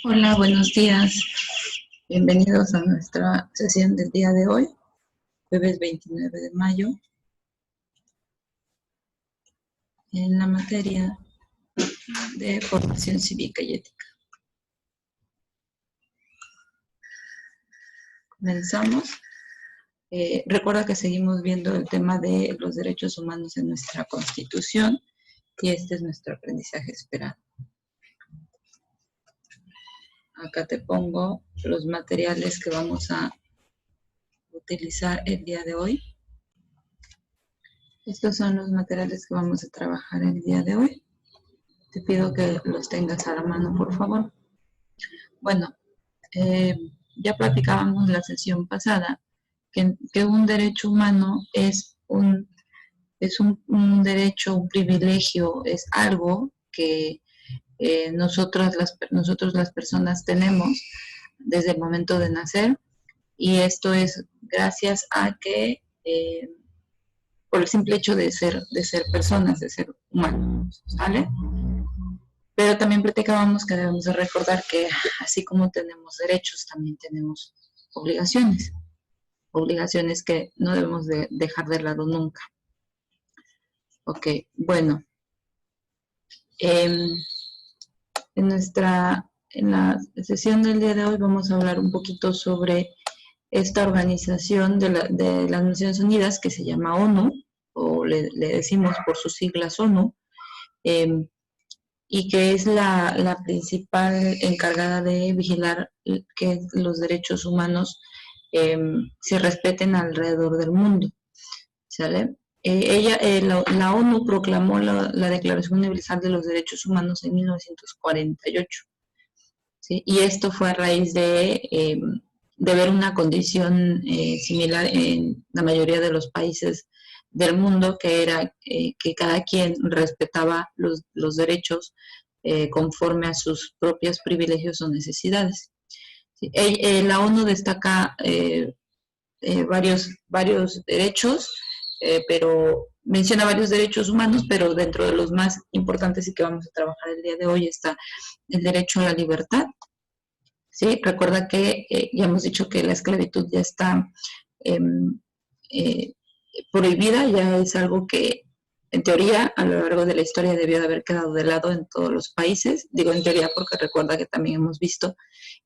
Hola, buenos días. Bienvenidos a nuestra sesión del día de hoy, jueves 29 de mayo, en la materia de formación cívica y ética. Comenzamos. Recuerda que seguimos viendo el tema de los derechos humanos en nuestra Constitución y este es nuestro aprendizaje esperado. Acá te pongo los materiales que vamos a utilizar el día de hoy. Estos son los materiales que vamos a trabajar el día de hoy. Te pido que los tengas a la mano, por favor. Bueno, ya platicábamos la sesión pasada que un derecho humano es un derecho, un privilegio, es algo que nosotros las personas tenemos desde el momento de nacer y esto es gracias a que por el simple hecho de ser personas, de ser humanos, ¿sale? Pero también platicábamos que debemos de recordar que así como tenemos derechos, también tenemos obligaciones. Obligaciones que no debemos de dejar de lado nunca. Ok, bueno. En la sesión del día de hoy vamos a hablar un poquito sobre esta organización de las Naciones Unidas que se llama ONU, o le decimos por sus siglas ONU, y que es la principal encargada de vigilar que los derechos humanos se respeten alrededor del mundo, ¿sale? La ONU proclamó la Declaración Universal de los Derechos Humanos en 1948, ¿sí? Y esto fue a raíz de ver una condición similar en la mayoría de los países del mundo, que era que cada quien respetaba los derechos conforme a sus propios privilegios o necesidades. ¿Sí? La ONU destaca varios derechos, pero menciona varios derechos humanos, pero dentro de los más importantes y que vamos a trabajar el día de hoy está el derecho a la libertad. ¿Sí? Recuerda que ya hemos dicho que la esclavitud ya está eh, eh, prohibida, ya es algo que en teoría a lo largo de la historia debió de haber quedado de lado en todos los países. Digo en teoría porque recuerda que también hemos visto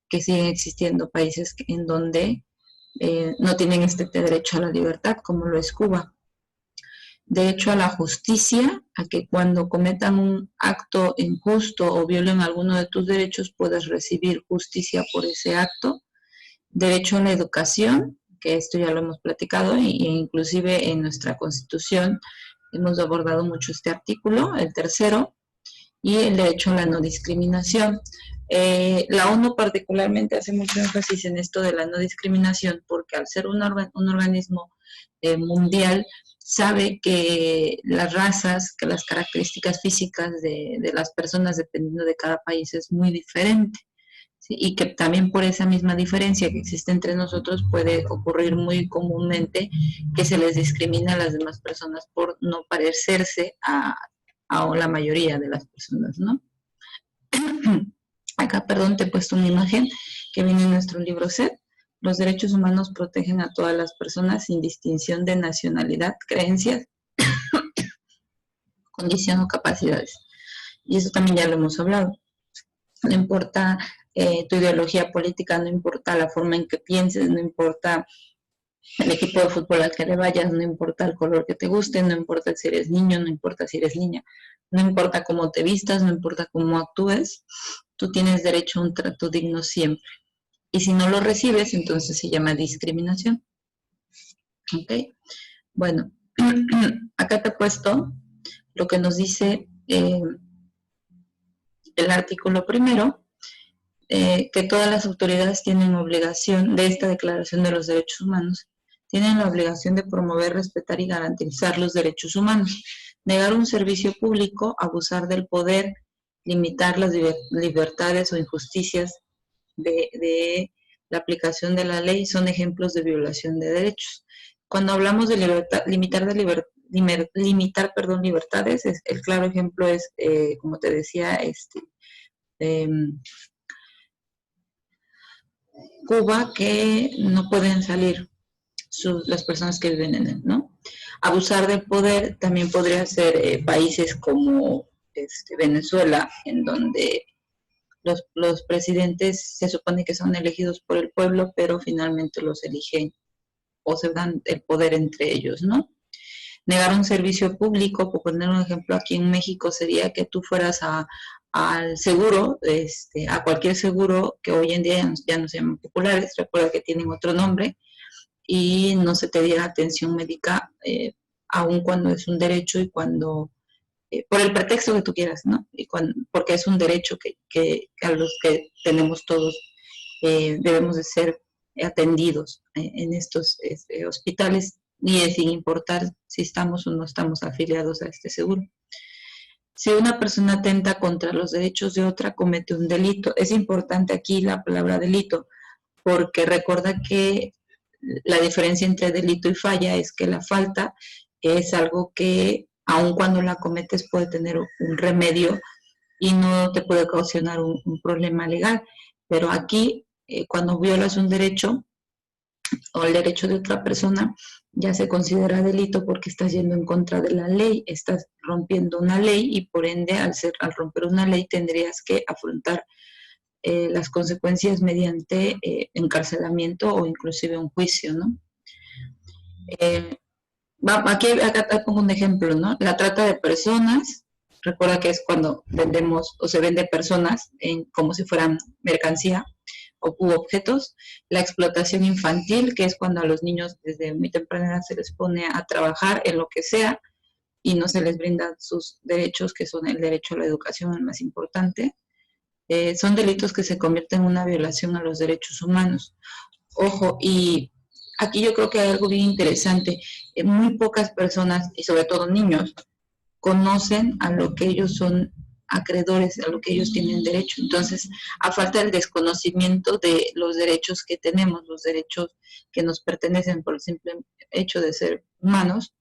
que siguen existiendo países en donde no tienen este derecho a la libertad, como lo es Cuba. De hecho, a la justicia, a que cuando cometan un acto injusto o violen alguno de tus derechos puedas recibir justicia por ese acto. Derecho a la educación, que esto ya lo hemos platicado, e inclusive en nuestra Constitución hemos abordado mucho este artículo, el tercero, y el derecho a la no discriminación. La ONU particularmente hace mucho énfasis en esto de la no discriminación porque al ser un organismo mundial sabe que las razas, que las características físicas de las personas dependiendo de cada país es muy diferente. ¿Sí? Y que también por esa misma diferencia que existe entre nosotros puede ocurrir muy comúnmente que se les discrimina a las demás personas por no parecerse a la mayoría de las personas, ¿no? Acá, perdón, te he puesto una imagen que viene en nuestro libro SET. Los derechos humanos protegen a todas las personas sin distinción de nacionalidad, creencias, condición o capacidades. Y eso también ya lo hemos hablado. No importa tu ideología política, no importa la forma en que pienses, no importa el equipo de fútbol al que le vayas, no importa el color que te guste, no importa si eres niño, no importa si eres niña, no importa cómo te vistas, no importa cómo actúes, tú tienes derecho a un trato digno siempre. Y si no lo recibes, entonces se llama discriminación. ¿Ok? Bueno, acá te he puesto lo que nos dice el artículo primero, que todas las autoridades tienen obligación de esta Declaración de los Derechos Humanos, tienen la obligación de promover, respetar y garantizar los derechos humanos, negar un servicio público, abusar del poder, limitar las libertades o injusticias de la aplicación de la ley son ejemplos de violación de derechos. Cuando hablamos de limitar libertades, el claro ejemplo es, como te decía, Cuba que no pueden salir las personas que viven en él, ¿no? Abusar del poder también podría ser países como Venezuela, en donde los presidentes se supone que son elegidos por el pueblo, pero finalmente los eligen o se dan el poder entre ellos, ¿no? Negar un servicio público, por poner un ejemplo, aquí en México sería que tú fueras al seguro, a cualquier seguro que hoy en día ya no se llaman populares, recuerda que tienen otro nombre, y no se te diera atención médica, aun cuando es un derecho y cuando, por el pretexto que tú quieras, ¿no? Porque es un derecho que a los que tenemos todos, debemos de ser atendidos en estos hospitales, y sin importar si estamos o no estamos afiliados a este seguro. Si una persona atenta contra los derechos de otra, comete un delito. Es importante aquí la palabra delito, porque recuerda que la diferencia entre delito y falla es que la falta es algo que, aun cuando la cometes, puede tener un remedio y no te puede ocasionar un problema legal. Pero aquí, cuando violas un derecho o el derecho de otra persona, ya se considera delito porque estás yendo en contra de la ley, estás rompiendo una ley y por ende al romper una ley tendrías que afrontar las consecuencias mediante encarcelamiento o inclusive un juicio, ¿no? Acá te pongo un ejemplo, ¿no? La trata de personas, recuerda que es cuando vendemos o se vende personas como si fueran mercancía u objetos. La explotación infantil, que es cuando a los niños desde muy temprana edad se les pone a trabajar en lo que sea y no se les brindan sus derechos, que son el derecho a la educación, el más importante. Son delitos que se convierten en una violación a los derechos humanos. Ojo, y aquí yo creo que hay algo bien interesante. Muy pocas personas, y sobre todo niños, conocen a lo que ellos son acreedores, a lo que ellos tienen derecho. Entonces, a falta del desconocimiento de los derechos que tenemos, los derechos que nos pertenecen por el simple hecho de ser humanos,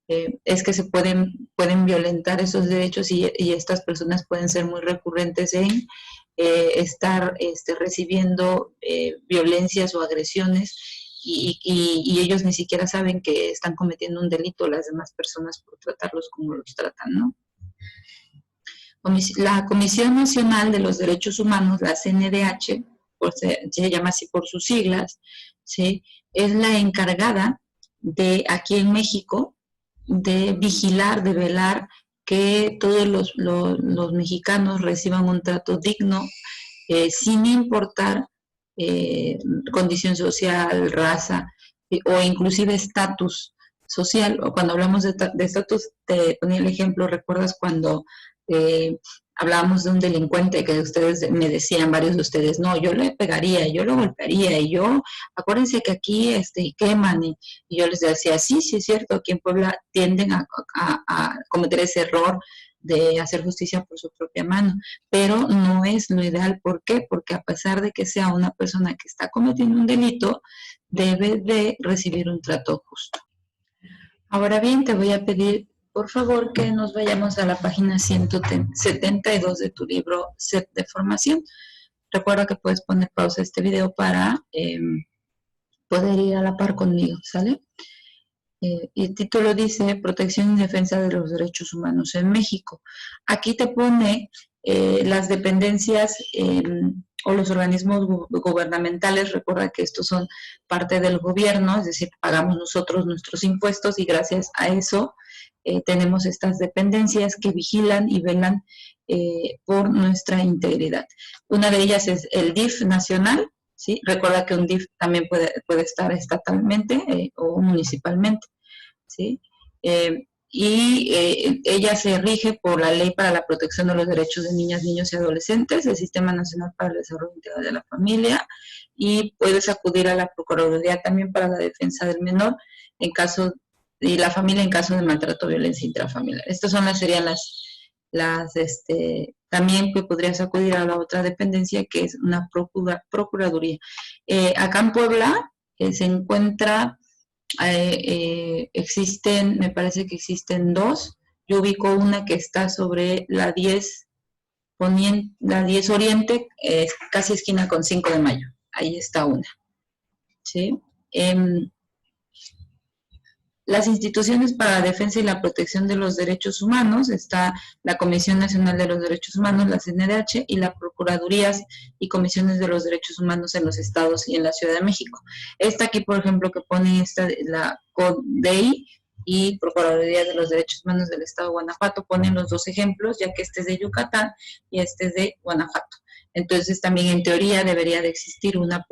es que se pueden violentar esos derechos y estas personas pueden ser muy recurrentes en estar recibiendo violencias o agresiones y ellos ni siquiera saben que están cometiendo un delito las demás personas por tratarlos como los tratan, ¿no? La Comisión Nacional de los Derechos Humanos, la CNDH, se llama así por sus siglas, ¿sí? Es la encargada de, aquí en México, de vigilar, de velar que todos los mexicanos reciban un trato digno, sin importar condición social, raza o inclusive estatus social. O cuando hablamos de estatus, te ponía el ejemplo, ¿recuerdas cuando hablábamos de un delincuente que ustedes me decían, varios de ustedes, no, yo le pegaría, yo lo golpearía, y yo, acuérdense que aquí queman, y yo les decía, sí, sí es cierto, aquí en Puebla tienden a cometer ese error de hacer justicia por su propia mano, pero no es lo ideal. ¿Por qué? Porque a pesar de que sea una persona que está cometiendo un delito, debe de recibir un trato justo. Ahora bien, te voy a pedir, por favor, que nos vayamos a la página 172 de tu libro Set de Formación. Recuerda que puedes poner pausa a este video para poder ir a la par conmigo, ¿sale? Y el título dice Protección y Defensa de los Derechos Humanos en México. Aquí te pone las dependencias o los organismos gubernamentales. Recuerda que estos son parte del gobierno, es decir, pagamos nosotros nuestros impuestos y gracias a eso tenemos estas dependencias que vigilan y velan por nuestra integridad. Una de ellas es el DIF nacional, ¿sí? Recuerda que un DIF también puede estar estatalmente o municipalmente, ¿sí? Ella se rige por la Ley para la Protección de los Derechos de Niñas, Niños y Adolescentes, el Sistema Nacional para el Desarrollo Integral de la Familia, y puedes acudir a la Procuraduría también para la Defensa del Menor en caso y la familia en caso de maltrato o violencia intrafamiliar. Estas serían también que podrías acudir a la otra dependencia que es una procuraduría. Acá en Puebla se encuentra, me parece que existen dos. Yo ubico una que está sobre la 10 Oriente, casi esquina con 5 de Mayo. ahí está una, ¿sí? Las instituciones para la defensa y la protección de los derechos humanos, está la Comisión Nacional de los Derechos Humanos, la CNDH, y las Procuradurías y Comisiones de los Derechos Humanos en los estados y en la Ciudad de México. Esta aquí, por ejemplo, que pone la CODEI y Procuraduría de los Derechos Humanos del Estado de Guanajuato, ponen los dos ejemplos, ya que este es de Yucatán y este es de Guanajuato. Entonces, también en teoría debería de existir una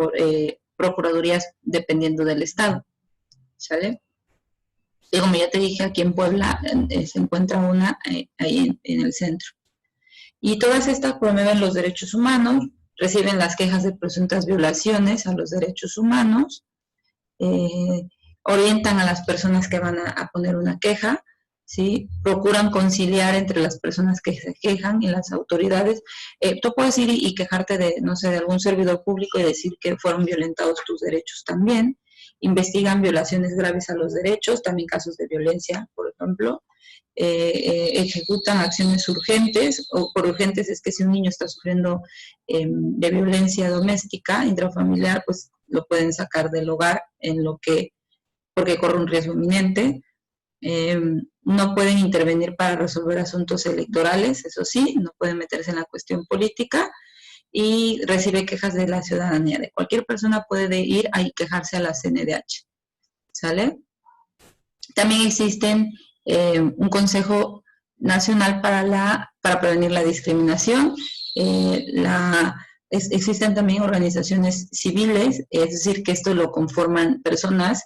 procuradurías dependiendo del estado, ¿sale? Y como ya te dije, aquí en Puebla se encuentra una ahí en el centro. Y todas estas promueven los derechos humanos, reciben las quejas de presuntas violaciones a los derechos humanos, orientan a las personas que van a poner una queja, ¿sí? Procuran conciliar entre las personas que se quejan y las autoridades. Tú puedes ir y quejarte de, no sé, de algún servidor público y decir que fueron violentados tus derechos también. Investigan violaciones graves a los derechos, también casos de violencia, por ejemplo. Ejecutan acciones urgentes, o por urgentes es que si un niño está sufriendo de violencia doméstica, intrafamiliar, pues lo pueden sacar del hogar porque corre un riesgo inminente. No pueden intervenir para resolver asuntos electorales, eso sí, no pueden meterse en la cuestión política, y recibe quejas de la ciudadanía. De cualquier persona puede ir a quejarse a la CNDH, ¿sale? También existen un Consejo Nacional para prevenir la discriminación. Existen también organizaciones civiles, es decir, que esto lo conforman personas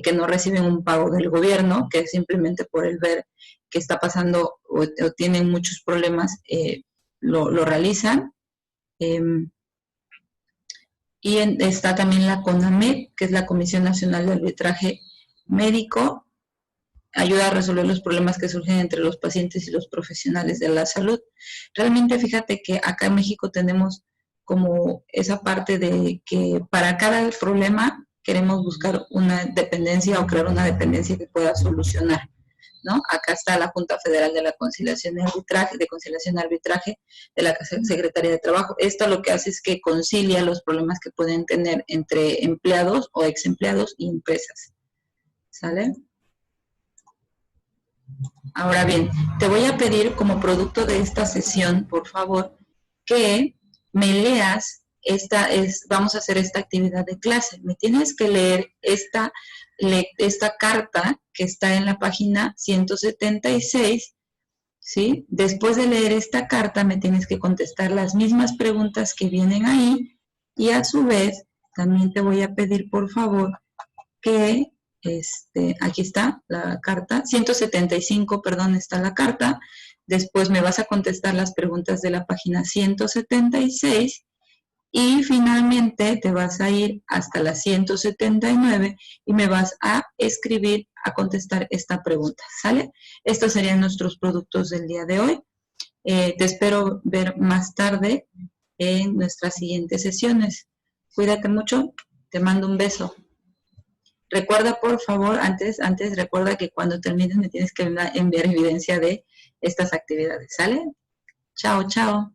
que no reciben un pago del gobierno, que simplemente por el ver que está pasando o tienen muchos problemas, lo realizan. Y está también la CONAMED, que es la Comisión Nacional de Arbitraje Médico, ayuda a resolver los problemas que surgen entre los pacientes y los profesionales de la salud. Realmente fíjate que acá en México tenemos como esa parte de que para cada problema queremos buscar una dependencia o crear una dependencia que pueda solucionar, ¿no? Acá está la Junta Federal de la Conciliación y Arbitraje, de la Secretaría de Trabajo. Esto lo que hace es que concilia los problemas que pueden tener entre empleados o ex empleados y empresas, ¿sale? Ahora bien, te voy a pedir como producto de esta sesión, por favor, que me leas vamos a hacer esta actividad de clase. Me tienes que leer esta carta que está en la página 176, ¿sí? Después de leer esta carta me tienes que contestar las mismas preguntas que vienen ahí, y a su vez también te voy a pedir, por favor, que aquí está la carta, 175, perdón, está la carta. Después me vas a contestar las preguntas de la página 176 y finalmente te vas a ir hasta la 179 y me vas a escribir, a contestar esta pregunta, ¿sale? Estos serían nuestros productos del día de hoy. Te espero ver más tarde en nuestras siguientes sesiones. Cuídate mucho, te mando un beso. Recuerda, por favor, antes recuerda que cuando termines me tienes que enviar evidencia de estas actividades, ¿sale? Chao, chao.